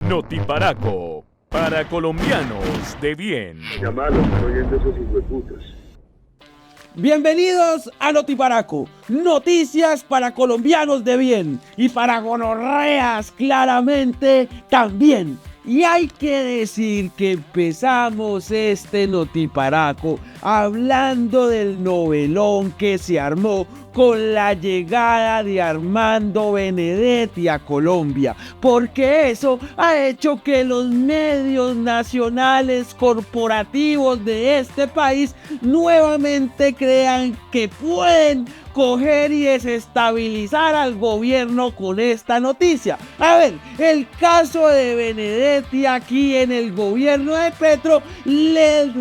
Notiparaco, para colombianos de bien. Llamalos, estoy oyendo esos hijueputas. Bienvenidos a Notiparaco, noticias para colombianos de bien y para gonorreas claramente también. Y hay que decir que empezamos este Notiparaco hablando del novelón que se armó con la llegada de Armando Benedetti a Colombia, porque eso ha hecho que los medios nacionales corporativos de este país nuevamente crean que pueden coger y desestabilizar al gobierno con esta noticia. A ver, el caso de Benedetti aquí en el gobierno de Petro les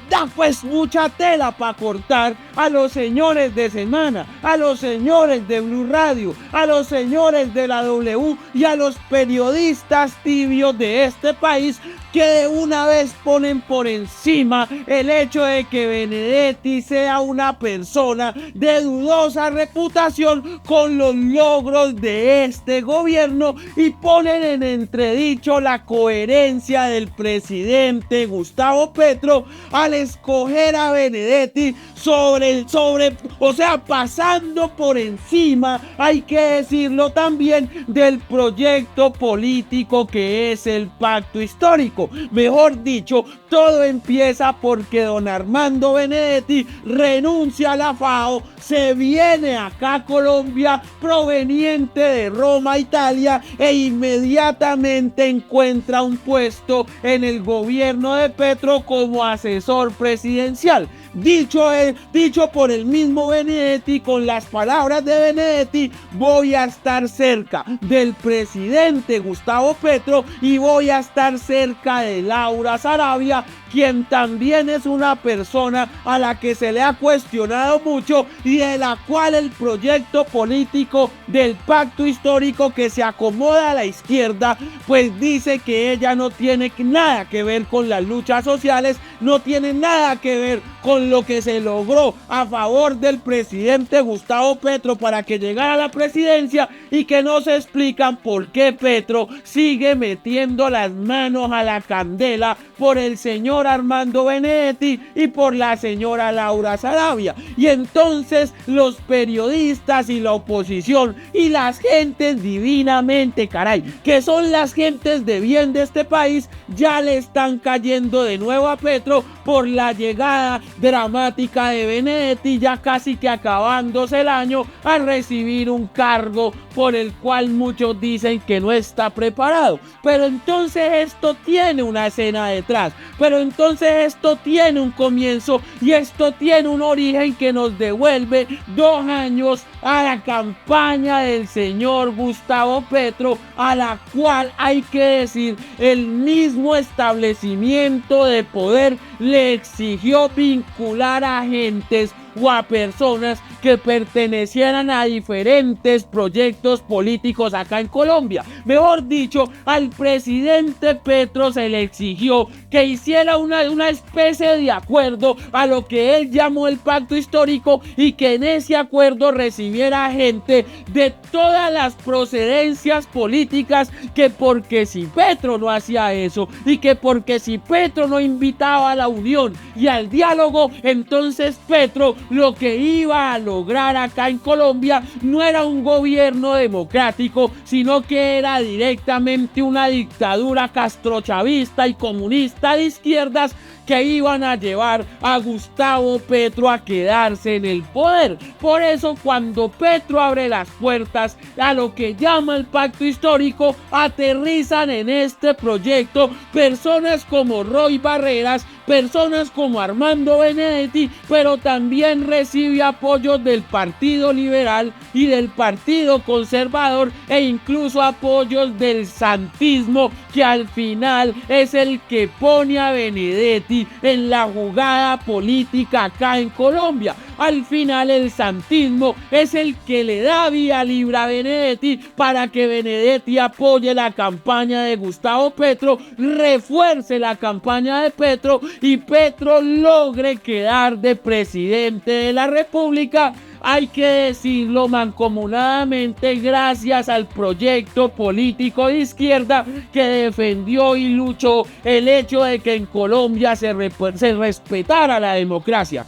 da pues mucha tela para cortar a los señores de Semana, a los señores de Blue Radio, a los señores de la W y a los periodistas tibios de este país que de una vez ponen por encima el hecho de que Benedetti sea una persona de dudosa reputación con los logros de este gobierno y ponen en entredicho la coherencia del presidente Gustavo Petro al escoger a Benedetti pasando por encima, hay que decirlo también, del proyecto político que es el pacto histórico. Mejor dicho, todo empieza porque don Armando Benedetti renuncia a la FAO, se viene acá a Colombia proveniente de Roma, Italia, e inmediatamente encuentra un puesto en el gobierno de Petro como asesor presidencial. Dicho por el mismo Benedetti, con las palabras de Benedetti, voy a estar cerca del presidente Gustavo Petro y voy a estar cerca de Laura Sarabia, quien también es una persona a la que se le ha cuestionado mucho y de la cual el proyecto político del pacto histórico que se acomoda a la izquierda, pues dice que ella no tiene nada que ver con las luchas sociales, no tiene nada que ver con lo que se logró a favor del presidente Gustavo Petro para que llegara a la presidencia, y que no se explican por qué Petro sigue metiendo las manos a la candela por el señor Armando Benedetti y por la señora Laura Sarabia. Y entonces los periodistas y la oposición y las gentes divinamente, que son las gentes de bien de este país, ya le están cayendo de nuevo a Petro por la llegada dramática de Benedetti, ya casi que acabándose el año, a recibir un cargo por el cual muchos dicen que no está preparado. Pero entonces esto tiene una escena detrás, pero entonces esto tiene un comienzo y esto tiene un origen que nos devuelve 2 años a la campaña del señor Gustavo Petro, a la cual, hay que decir, el mismo establecimiento de poder le exigió vincular a agentes o a personas que pertenecieran a diferentes proyectos políticos acá en Colombia. Mejor dicho, al presidente Petro se le exigió que hiciera una especie de acuerdo a lo que él llamó el pacto histórico, y que en ese acuerdo recibiera gente de todas las procedencias políticas, que porque si Petro no hacía eso y que porque si Petro no invitaba a la unión y al diálogo, entonces Petro lo que iba a lograr acá en Colombia no era un gobierno democrático, sino que era directamente una dictadura castrochavista y comunista de izquierdas que iban a llevar a Gustavo Petro a quedarse en el poder. Por eso, cuando Petro abre las puertas a lo que llama el pacto histórico, aterrizan en este proyecto personas como Roy Barreras, personas como Armando Benedetti, pero también recibe apoyos del Partido Liberal y del Partido Conservador, e incluso apoyos del santismo, que al final es el que pone a Benedetti en la jugada política acá en Colombia. al final el santismo es el que le da vía libre a Benedetti para que Benedetti apoye la campaña de Gustavo Petro, refuerce la campaña de Petro y Petro logre quedar de presidente de la República. Hay que decirlo mancomunadamente, gracias al proyecto político de izquierda que defendió y luchó el hecho de que en Colombia se respetara la democracia.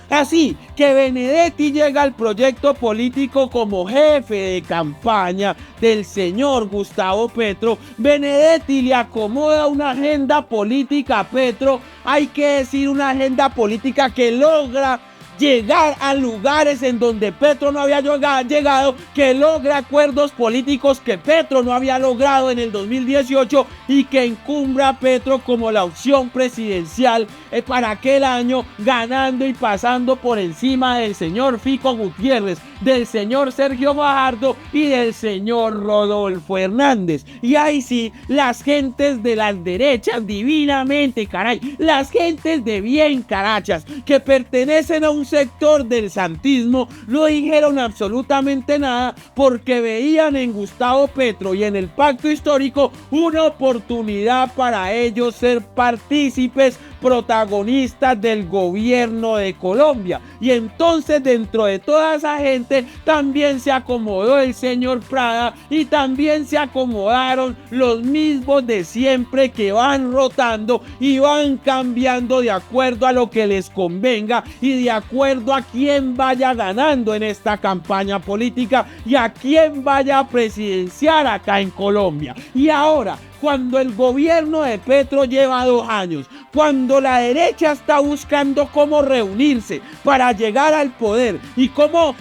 Así que Benedetti llega al proyecto político como jefe de campaña del señor Gustavo Petro. Benedetti le acomoda una agenda política a Petro, hay que decir una agenda política que logra llegar a lugares en donde Petro no había llegado, que logra acuerdos políticos que Petro no había logrado en el 2018 y que encumbra a Petro como la opción presidencial para aquel año, ganando y pasando por encima del señor Fico Gutiérrez, del señor Sergio Fajardo y del señor Rodolfo Hernández. Y ahí sí, las gentes de las derechas, divinamente, caray, las gentes de bien carachas, que pertenecen a un sector del santismo, no dijeron absolutamente nada porque veían en Gustavo Petro y en el pacto histórico una oportunidad para ellos ser partícipes, protagonistas del gobierno de Colombia. Y entonces dentro de toda esa gente también se acomodó el señor Prada y también se acomodaron los mismos de siempre, que van rotando y van cambiando de acuerdo a lo que les convenga y de acuerdo a quién vaya ganando en esta campaña política y a quién vaya a presidenciar acá en Colombia. Y ahora, cuando el gobierno de Petro lleva 2 años, cuando la derecha está buscando cómo reunirse para llegar al poder y cómo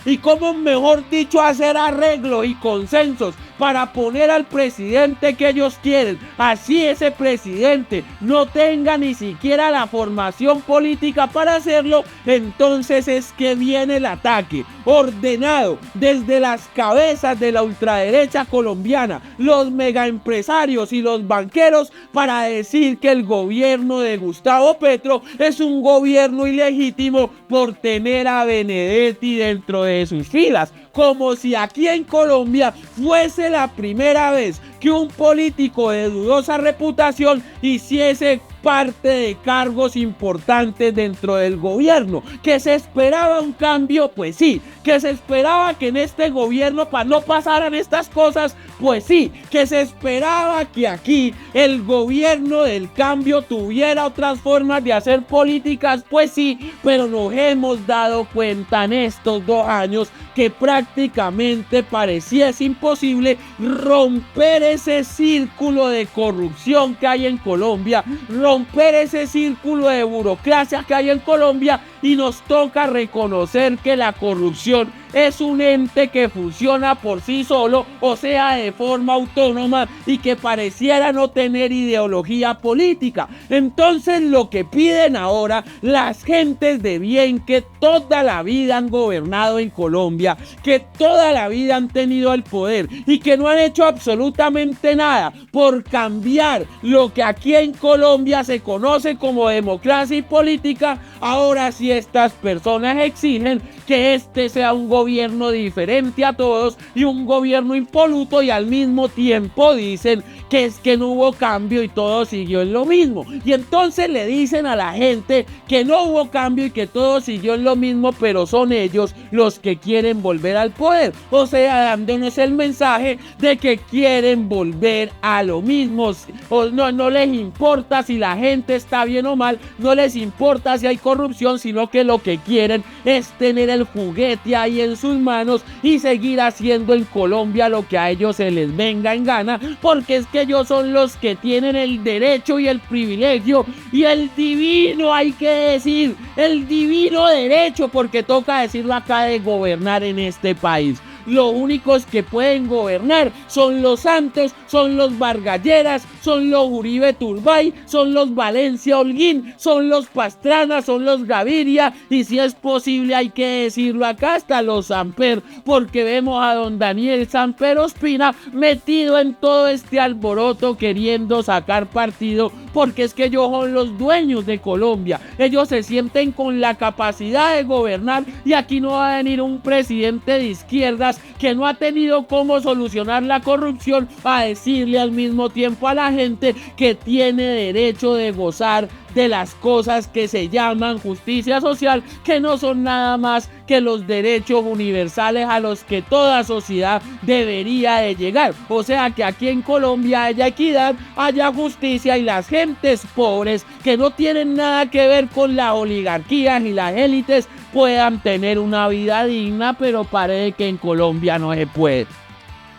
mejor dicho hacer arreglos y consensos para poner al presidente que ellos quieren, así ese presidente no tenga ni siquiera la formación política para hacerlo, entonces es que viene el ataque ordenado desde las cabezas de la ultraderecha colombiana, los megaempresarios y los banqueros, para decir que el gobierno de Gustavo Petro es un gobierno ilegítimo por tener a Benedetti dentro de sus filas, como si aquí en Colombia fuese la primera vez que un político de dudosa reputación hiciese parte de cargos importantes dentro del gobierno. ¿Que se esperaba un cambio? Pues sí. ¿Que se esperaba que en este gobierno no pasaran estas cosas? Pues sí. ¿Que se esperaba que aquí el gobierno del cambio tuviera otras formas de hacer políticas? Pues sí, pero nos hemos dado cuenta en estos 2 años que prácticamente pareciese imposible romper ese círculo de corrupción que hay en Colombia, romper ese círculo de burocracia que hay en Colombia, y nos toca reconocer que la corrupción es un ente que funciona por sí solo, o sea, de forma autónoma, y que pareciera no tener ideología política. Entonces lo que piden ahora las gentes de bien que toda la vida han gobernado en Colombia, que toda la vida han tenido el poder y que no han hecho absolutamente nada por cambiar lo que aquí en Colombia se conoce como democracia y política, ahora sí estas personas exigen que este sea un gobierno diferente a todos y un gobierno impoluto, y al mismo tiempo dicen que es que no hubo cambio y todo siguió en lo mismo. Y entonces le dicen a la gente que no hubo cambio y que todo siguió en lo mismo, pero son ellos los que quieren volver al poder, o sea, dándonos el mensaje de que quieren volver a lo mismo. O no les importa si la gente está bien o mal, no les importa si hay corrupción, sino que lo que quieren es tener el juguete ahí en sus manos y seguir haciendo en Colombia lo que a ellos se les venga en gana, porque es que ellos son los que tienen el derecho y el privilegio y el divino, hay que decir, el divino derecho, porque toca decirlo acá, de gobernar en este país. Los únicos que pueden gobernar son los santos, son los Vargas Lleras, son los Uribe Turbay, son los Valencia Holguín, son los Pastrana, son los Gaviria y si es posible hay que decirlo acá hasta los Samper, porque vemos a don Daniel Samper Ospina metido en todo este alboroto queriendo sacar partido, porque es que ellos son los dueños de Colombia, ellos se sienten con la capacidad de gobernar y aquí no va a venir un presidente de izquierdas que no ha tenido cómo solucionar la corrupción a decirle al mismo tiempo a la gente que tiene derecho de gozar de las cosas que se llaman justicia social, que no son nada más que los derechos universales a los que toda sociedad debería de llegar. O sea que aquí en Colombia haya equidad, haya justicia y las gentes pobres que no tienen nada que ver con la oligarquía ni las élites puedan tener una vida digna, pero parece que en Colombia no se puede.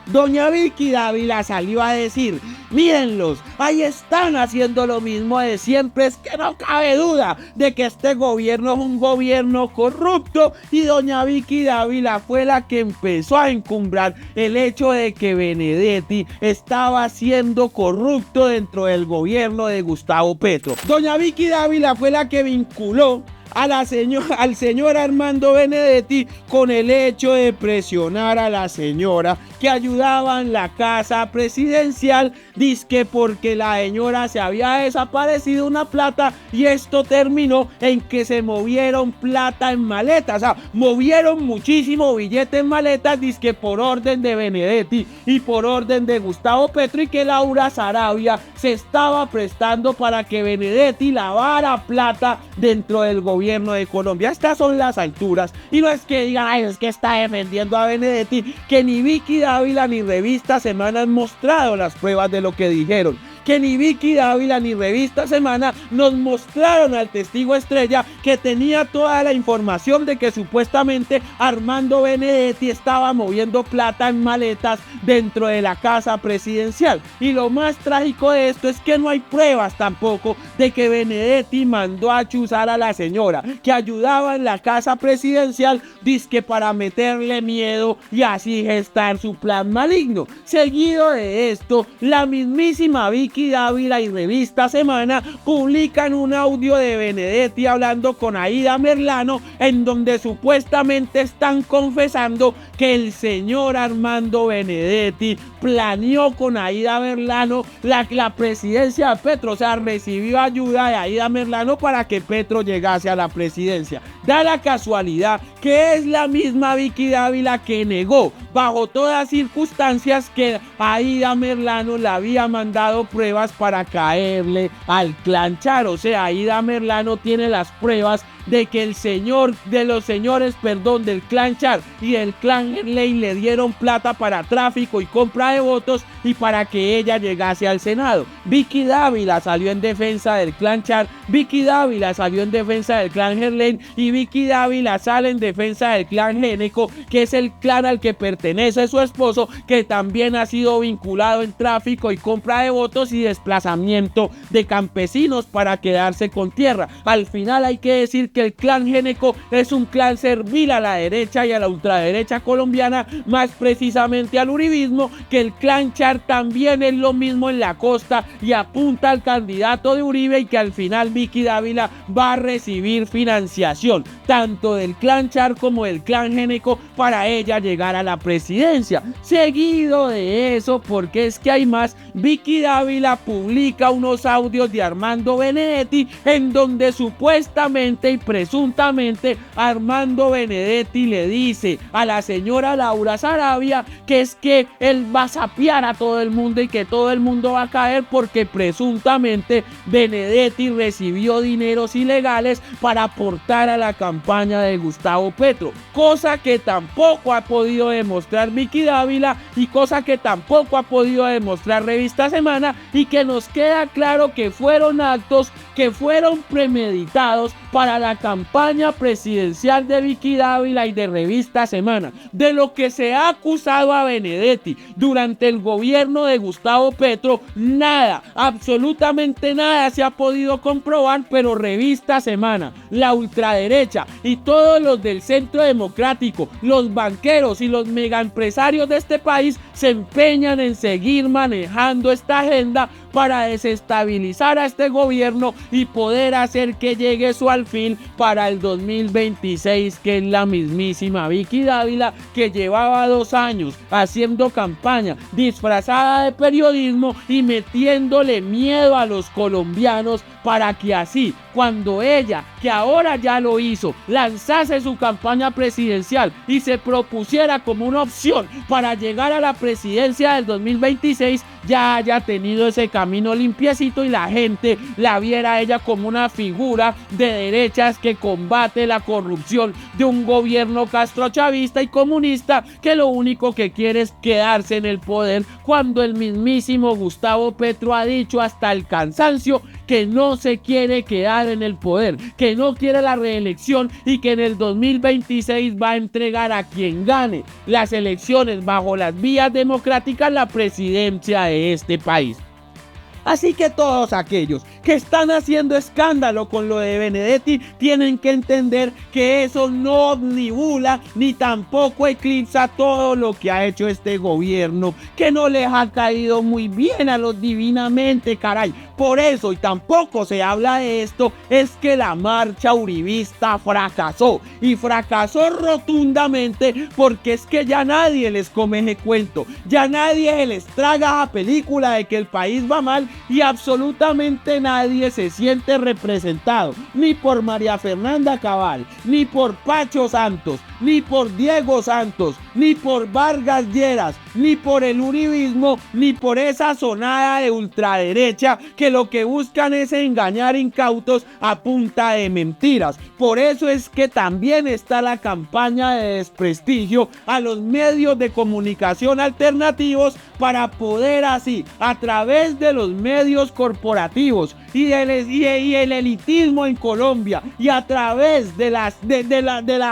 Doña Vicky Dávila salió a decir: mírenlos, ahí están haciendo lo mismo de siempre, es que no cabe duda de que este gobierno es un gobierno corrupto, y doña Vicky Dávila fue la que empezó a encumbrar el hecho de que Benedetti estaba siendo corrupto dentro del gobierno de Gustavo Petro. Doña Vicky Dávila fue la que vinculó al señor Armando Benedetti con el hecho de presionar a la señora que ayudaba en la casa presidencial, dizque porque la señora se había desaparecido una plata y esto terminó en que se movieron plata en maletas, o sea, movieron muchísimo billete en maletas, dizque por orden de Benedetti y por orden de Gustavo Petro, y que Laura Sarabia se estaba prestando para que Benedetti lavara plata dentro del gobierno de Colombia. Estas son las alturas, y no es que digan: ay, es que está defendiendo a Benedetti, que ni Vicky Dávila ni Revista Semana han mostrado las pruebas de lo que dijeron, que ni Vicky Dávila ni Revista Semana nos mostraron al testigo estrella que tenía toda la información de que supuestamente Armando Benedetti estaba moviendo plata en maletas dentro de la casa presidencial. Y lo más trágico de esto es que no hay pruebas tampoco de que Benedetti mandó a chuzar a la señora que ayudaba en la casa presidencial, dizque para meterle miedo y así gestar su plan maligno. Seguido de esto, la mismísima Vicky Dávila y Revista Semana publican un audio de Benedetti hablando con Aida Merlano, en donde supuestamente están confesando que el señor Armando Benedetti planeó con Aida Merlano la presidencia de Petro, o sea, recibió ayuda de Aida Merlano para que Petro llegase a la presidencia. Da la casualidad que es la misma Vicky Dávila que negó bajo todas circunstancias que Aida Merlano le había mandado pruebas para caerle al clan Char. O sea, Aida Merlano tiene las pruebas de que el señor de los señores, del clan Char y del clan Gerley le dieron plata para tráfico y compra de votos y para que ella llegase al Senado. Vicky Dávila salió en defensa del clan Char, Vicky Dávila salió en defensa del clan Gerley y Vicky Dávila sale en defensa del clan Géneco, que es el clan al que pertenece su esposo, que también ha sido vinculado en tráfico y compra de votos y desplazamiento de campesinos para quedarse con tierra. Al final hay que decir que el clan Géneco es un clan servil a la derecha y a la ultraderecha colombiana, más precisamente al uribismo, que el clan Char también es lo mismo en la costa y apunta al candidato de Uribe, y que al final Vicky Dávila va a recibir financiación tanto del clan Char como del clan Géneco para ella llegar a la presidencia. Seguido de eso, porque es que hay más, Vicky Dávila publica unos audios de Armando Benedetti en donde supuestamente y presuntamente Armando Benedetti le dice a la señora Laura Sarabia que es que él va a sapear a todo el mundo y que todo el mundo va a caer porque presuntamente Benedetti recibió dineros ilegales para aportar a la campaña de Gustavo Petro, cosa que tampoco ha podido demostrar Vicky Dávila y cosa que tampoco ha podido demostrar Revista Semana, y que nos queda claro que fueron actos que fueron premeditados para la campaña presidencial de Vicky Dávila y de Revista Semana. De lo que se ha acusado a Benedetti durante el gobierno de Gustavo Petro, nada, absolutamente nada se ha podido comprobar, pero Revista Semana, la ultraderecha y todos los del Centro Democrático, los banqueros y los megaempresarios de este país se empeñan en seguir manejando esta agenda para desestabilizar a este gobierno y poder hacer que llegue su alfil para el 2026, que es la mismísima Vicky Dávila, que llevaba 2 años haciendo campaña disfrazada de periodismo y metiéndole miedo a los colombianos para que así, cuando ella, que ahora ya lo hizo, lanzase su campaña presidencial y se propusiera como una opción para llegar a la presidencia del 2026, ya haya tenido ese camino limpiecito y la gente la viera a ella como una figura de derechas que combate la corrupción de un gobierno castrochavista y comunista que lo único que quiere es quedarse en el poder, cuando el mismísimo Gustavo Petro ha dicho hasta el cansancio que no se quiere quedar en el poder, que no quiere la reelección y que en el 2026 va a entregar a quien gane las elecciones bajo las vías democráticas la presidencia de este país. Así que todos aquellos que están haciendo escándalo con lo de Benedetti tienen que entender que eso no nibula ni tampoco eclipsa todo lo que ha hecho este gobierno, que no les ha caído muy bien a los divinamente, caray. Por eso, y tampoco se habla de esto, es que la marcha uribista fracasó, y fracasó rotundamente, porque es que ya nadie les come ese cuento, ya nadie les traga esa película de que el país va mal, y absolutamente nadie se siente representado, ni por María Fernanda Cabal, ni por Pacho Santos, ni por Diego Santos, ni por Vargas Lleras, ni por el uribismo, ni por esa sonada de ultraderecha que lo que buscan es engañar incautos a punta de mentiras. Por eso es que también está la campaña de desprestigio a los medios de comunicación alternativos, para poder así, a través de los medios corporativos y el elitismo en Colombia, y a través de las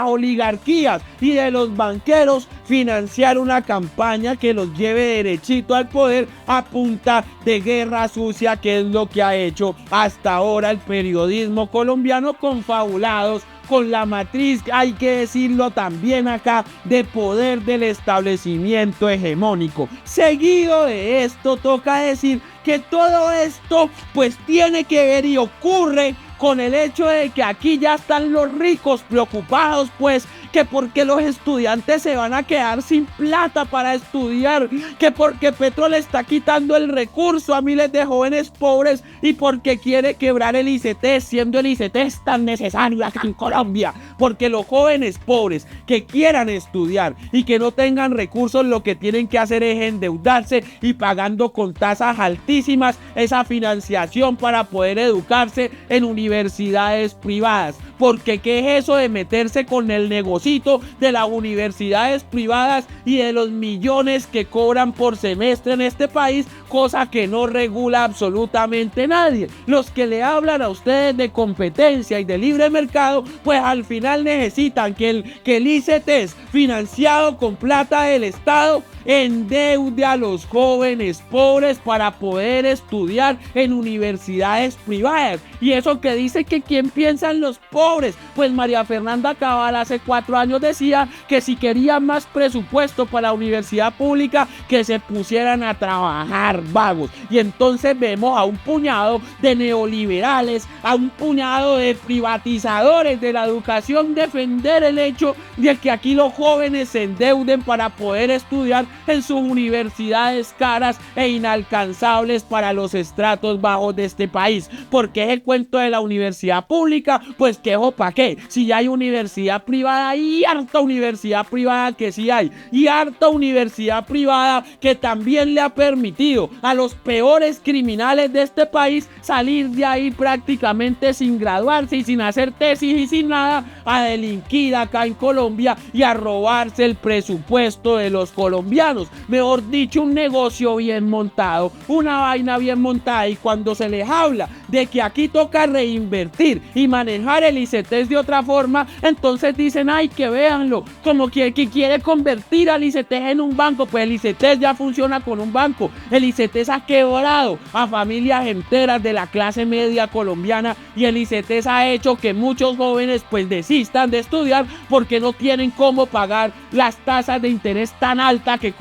oligarquías y de los banqueros, financiar una campaña que los lleve derechito al poder a punta de guerra sucia, que es lo que ha hecho hasta ahora el periodismo colombiano, confabulados con la matriz, hay que decirlo también acá, de poder del establecimiento hegemónico. Seguido de esto, toca decir que todo esto pues tiene que ver y ocurre con el hecho de que aquí ya están los ricos preocupados, pues, que porque los estudiantes se van a quedar sin plata para estudiar, que porque Petro le está quitando el recurso a miles de jóvenes pobres y porque quiere quebrar el ICT, siendo el ICT tan necesario acá en Colombia, porque los jóvenes pobres que quieran estudiar y que no tengan recursos, lo que tienen que hacer es endeudarse y pagando con tasas altísimas esa financiación para poder educarse en universidades privadas. Porque ¿qué es eso de meterse con el negocito de las universidades privadas y de los millones que cobran por semestre en este país? Cosa que no regula absolutamente nadie. Los que le hablan a ustedes de competencia y de libre mercado, pues al final necesitan que el ICT, financiado con plata del Estado, endeude a los jóvenes pobres para poder estudiar en universidades privadas. Y eso que dice que quién piensa en los pobres, pues María Fernanda Cabal hace 4 años decía que si querían más presupuesto para la universidad pública, que se pusieran a trabajar vagos. Y entonces vemos a un puñado de neoliberales, a un puñado de privatizadores de la educación defender el hecho de que aquí los jóvenes se endeuden para poder estudiar en sus universidades caras e inalcanzables para los estratos bajos de este país. Porque es el cuento de la universidad pública, pues que ojo, ¿para qué? Si ya hay universidad privada, y harta universidad privada que sí hay, y harta universidad privada que también le ha permitido a los peores criminales de este país salir de ahí prácticamente sin graduarse y sin hacer tesis y sin nada, a delinquir acá en Colombia y a robarse el presupuesto de los colombianos. colombianos. Mejor dicho, un negocio bien montado, una vaina bien montada, y cuando se les habla de que aquí toca reinvertir y manejar el ICETEX de otra forma, entonces dicen, ay, que véanlo, como que quiere convertir al ICETEX en un banco. Pues el ICETEX ya funciona con un banco. El ICETEX ha quebrado a familias enteras de la clase media colombiana, y el ICETEX ha hecho que muchos jóvenes pues desistan de estudiar porque no tienen cómo pagar las tasas de interés tan altas que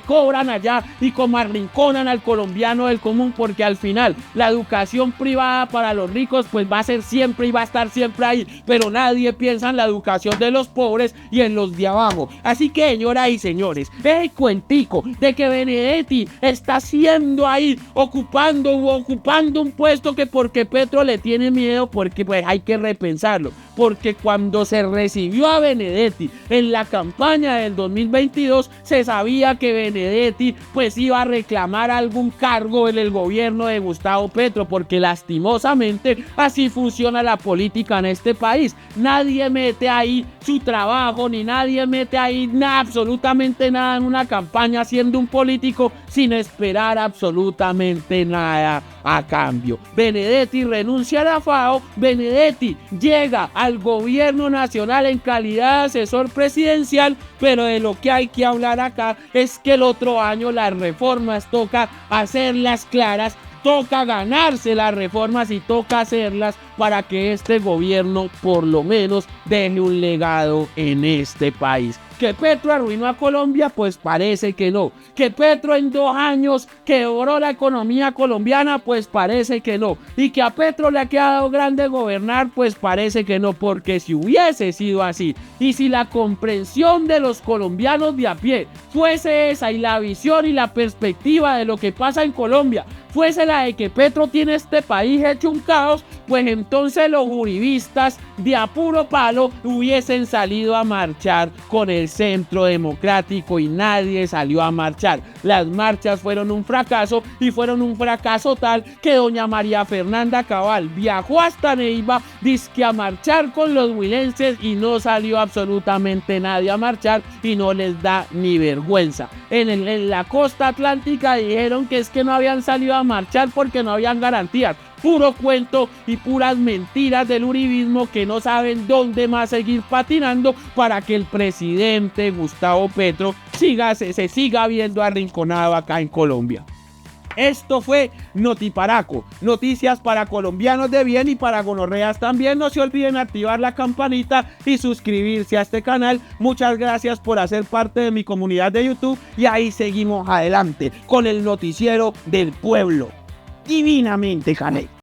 cobran allá, y como arrinconan al colombiano del común, porque al final la educación privada para los ricos pues va a ser siempre y va a estar siempre ahí, pero nadie piensa en la educación de los pobres y en los de abajo. Así que, señoras y señores, el cuentico de que Benedetti está haciendo ahí, ocupando un puesto que porque Petro le tiene miedo, porque pues hay que repensarlo, porque cuando se recibió a Benedetti en la campaña del 2022 se sabía que Benedetti pues iba a reclamar algún cargo en el gobierno de Gustavo Petro, porque lastimosamente así funciona la política en este país. Nadie mete ahí su trabajo, ni nadie mete ahí nada, absolutamente nada en una campaña siendo un político sin esperar absolutamente nada a cambio. Benedetti renuncia a la FAO, Benedetti llega al gobierno nacional en calidad de asesor presidencial, pero de lo que hay que hablar acá es que el otro año las reformas toca hacerlas claras, toca ganarse las reformas y toca hacerlas para que este gobierno por lo menos deje un legado en este país. ¿Que Petro arruinó a Colombia? Pues parece que no. ¿Que Petro en 2 años quebró la economía colombiana? Pues parece que no. ¿Y que a Petro le ha quedado grande gobernar? Pues parece que no, porque si hubiese sido así, y si la comprensión de los colombianos de a pie fuese esa, y la visión y la perspectiva de lo que pasa en Colombia fuese la de que Petro tiene este país hecho un caos, pues entonces los uribistas de a puro palo hubiesen salido a marchar con el Centro Democrático, y nadie salió a marchar. Las marchas fueron un fracaso, y fueron un fracaso tal que doña María Fernanda Cabal viajó hasta Neiva dizque a marchar con los huilenses, y no salió absolutamente nadie a marchar, y no les da ni vergüenza. En la costa atlántica dijeron que es que no habían salido a marchar porque no habían garantías. Puro cuento y puras mentiras del uribismo, que no saben dónde más seguir patinando para que el presidente Gustavo Petro se siga viendo arrinconado acá en Colombia. Esto fue Notiparaco, noticias para colombianos de bien y para gonorreas también. No se olviden activar la campanita y suscribirse a este canal. Muchas gracias por hacer parte de mi comunidad de YouTube, y ahí seguimos adelante con el noticiero del pueblo. Divinamente Canek.